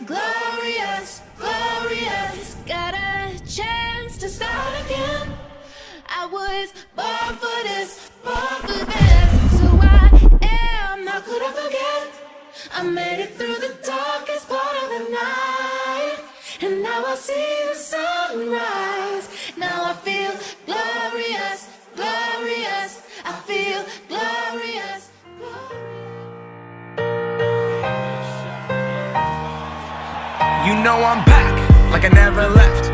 glorious, glorious. Got a chance to start again. I was born for this, born for this. It's who I am, how could I forget? I made it through the darkest part of the night, and now I see the sunrise. Now I feel glorious, glorious. I feel glorious, glorious. You know I'm back, like I never left.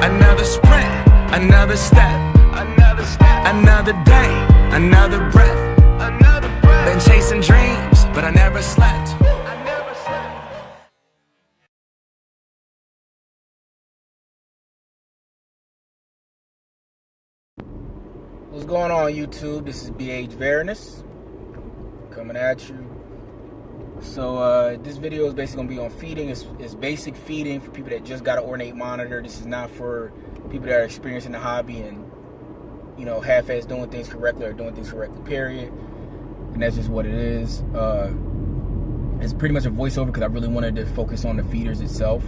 Another sprint, another step, another day, another breath. Been chasing dreams, but I never slept. What's going on, YouTube? This is Varanus coming at you. So this video is basically gonna be on feeding. It's basic feeding for people that just got an Ornate monitor. This is not for people that are experiencing the hobby and, you know, half-ass doing things correctly or doing things correctly, period. And that's just what it is. It's pretty much a voiceover because I really wanted to focus on the feeders itself.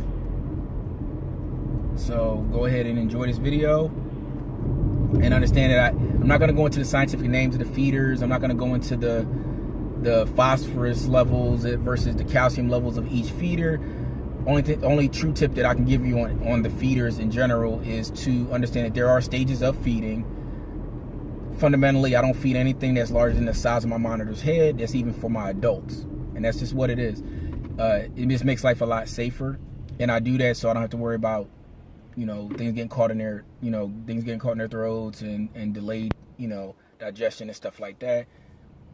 So go ahead and enjoy this video and understand that I'm not going to go into the scientific names of the feeders. I'm not going to go into the phosphorus levels versus the calcium levels of each feeder. Only true tip that I can give you on the feeders in general is to understand that there are stages of feeding. Fundamentally, I don't feed anything that's larger than the size of my monitor's head. That's even for my adults, and that's just what it is. It just makes life a lot safer, and I do that so I don't have to worry about, you know, things getting caught in their, throats and delayed, digestion and stuff like that.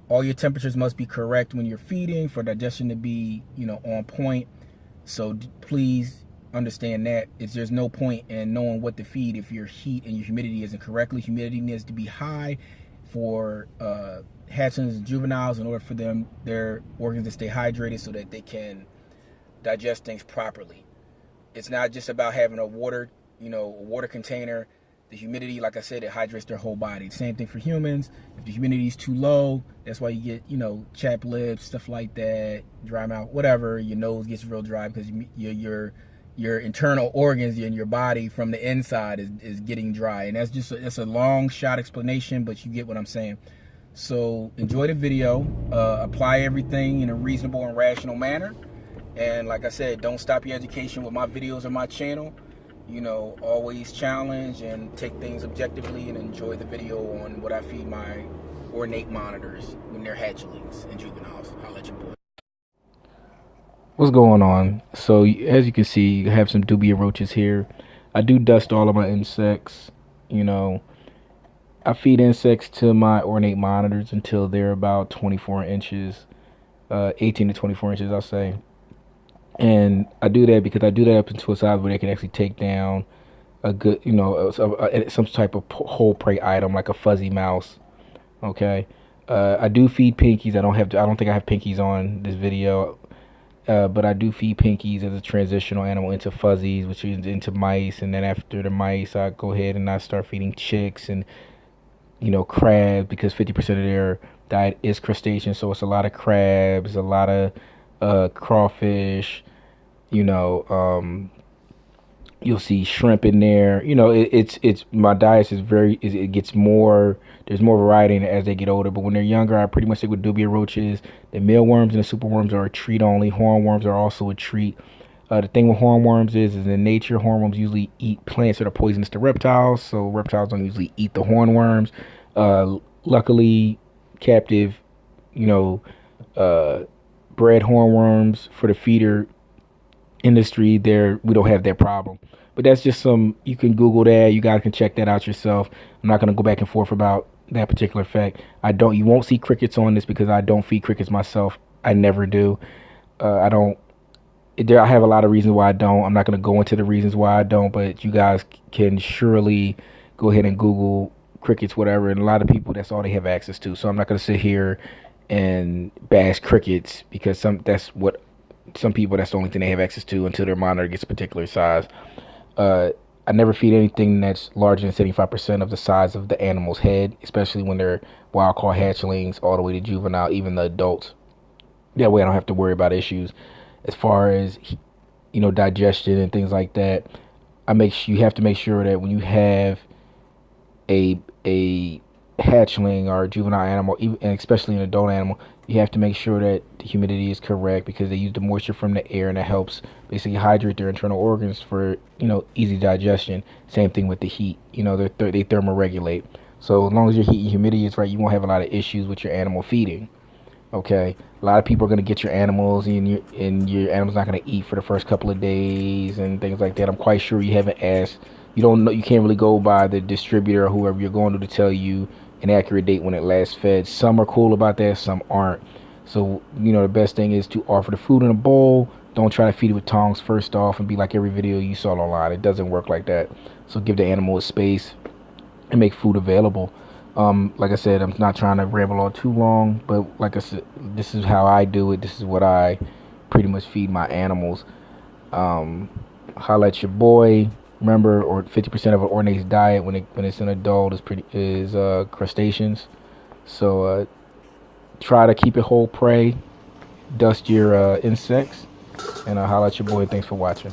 All your temperatures must be correct when you're feeding for digestion to be, on point. So please understand that there's no point in knowing what to feed if your heat and your humidity isn't correctly. Humidity needs to be high for hatchlings and juveniles in order for their organs to stay hydrated so that they can digest things properly. It's not just about having a water container. The humidity, like I said, it hydrates their whole body. Same thing for humans. If the humidity is too low, that's why you get, chapped lips, stuff like that, dry mouth, whatever. Your nose gets real dry because your internal organs in your body from the inside is getting dry. And that's a long shot explanation, but you get what I'm saying. So enjoy the video. Apply everything in a reasonable and rational manner. And like I said, don't stop your education with my videos on my channel. Always challenge and take things objectively and enjoy the video on what I feed my Ornate monitors when they're hatchlings and juveniles. I'll let you boy. What's going on? So as you can see, you have some Dubia Roaches here. I do dust all of my insects. I feed insects to my Ornate monitors until they're about 24 inches, 18 to 24 inches, I'll say. And I do that because I do that up into a size where they can actually take down a good, some type of whole prey item like a fuzzy mouse. Okay. I do feed pinkies. I don't think I have pinkies on this video, but I do feed pinkies as a transitional animal into fuzzies, which is into mice. And then after the mice, I go ahead and I start feeding chicks and, crabs, because 50% of their diet is crustacean. So it's a lot of crabs, a lot of crawfish. You'll see shrimp in there. It's my diet is it gets more. There's more variety in it as they get older. But when they're younger, I pretty much stick with Dubia Roaches. The mealworms and the superworms are a treat only. Hornworms are also a treat. The thing with hornworms is in nature, hornworms usually eat plants that are poisonous to reptiles. So reptiles don't usually eat the hornworms. Luckily, captive, bred hornworms for the feeder industry, we don't have that problem. But that's just you can Google that. You guys can check that out yourself. I'm not going to go back and forth about that particular fact. You won't see crickets on this because I don't feed crickets myself. I never do. I have a lot of reasons why I don't. I'm not going to go into the reasons why I don't, but you guys can surely go ahead and Google crickets, whatever. And a lot of people, that's all they have access to. So I'm not going to sit here and bash crickets because some people, that's the only thing they have access to until their monitor gets a particular size. I never feed anything that's larger than 75% of the size of the animal's head, especially when they're what I'll call hatchlings all the way to juvenile, even the adults. That way I don't have to worry about issues. as far as, you know, digestion and things like that. You have to make sure that when you have a hatchling or a juvenile animal, even, and especially an adult animal, you have to make sure that the humidity is correct, because they use the moisture from the air, and that helps basically hydrate their internal organs for, you know, easy digestion. Same thing with the heat. You know, they thermoregulate. So as long as your heat and humidity is right, you won't have a lot of issues with your animal feeding. Okay, a lot of people are going to get your animals, and your animal's not going to eat for the first couple of days and things like that. I'm quite sure you haven't asked. You don't know. You can't really go by the distributor or whoever you're going to tell you an accurate date when it last fed. Some are cool about that, some aren't. So, you know, the best thing is to offer the food in a bowl. Don't try to feed it with tongs first off and be like every video you saw online. It doesn't work like that. So give the animal a space and make food available. Like I said, I'm not trying to ramble on too long, but like I said, this is how I do it. This is what I pretty much feed my animals. Holla at your boy. Remember, or 50% of an Ornate's diet when it's an adult is crustaceans. So try to keep it whole prey. Dust your insects, and holla at your boy. Thanks for watching.